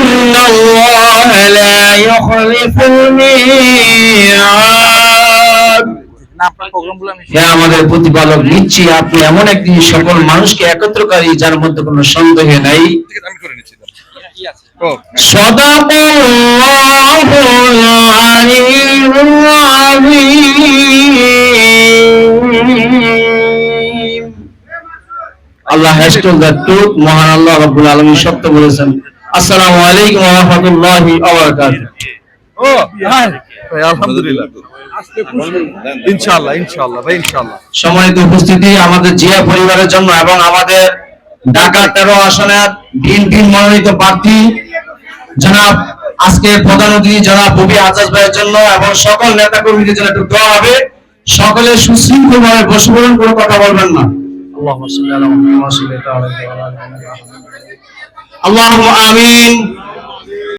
ইন্নাল্লাহা লা ইউখলিফুল মিয়াদ। হে আমাদের প্রতিপালক, নিশ্চয়ই আপনি এমন একদিন সকল মানুষকে একত্রকারী যার মধ্যে কোনো সন্দেহ নাই। সাদাকাল্লাহুল আলিয়্যুল আযীম। আল্লাহ has told the truth, মহান আল্লাহ রাব্বুল আলামিন সত্য বলেছেন। আসসালামু আলাইকুম ওয়া রাহমাতুল্লাহি ওয়া বারাকাতুহু। আলহামদুলিল্লাহ, ইনশাআল্লাহ ইনশাআল্লাহ ভাই ইনশাআল্লাহ। সম্মানিত উপস্থিতি, আমাদের জিয়া পরিবারের জন্য এবং আমাদের ঢাকা 13 আসনের বিএনপি মনোনীত প্রার্থী জনাব আজকের প্রধান অতিথি জনাব ববি আজাদ ভাইয়ের জন্য এবং সকল নেতা কর্মীদের জন্য একটু দোয়া হবে। সকলে সুশৃঙ্খলভাবে বসে পড়ুন, কোনো কথা বলবেন না। আল্লাহুম্মা সাল্লি আলা মুহাম্মাদ ওয়া সাল্লি আলাইহি ওয়া আলা আলিহি। আল্লাহুম্মা আমিন।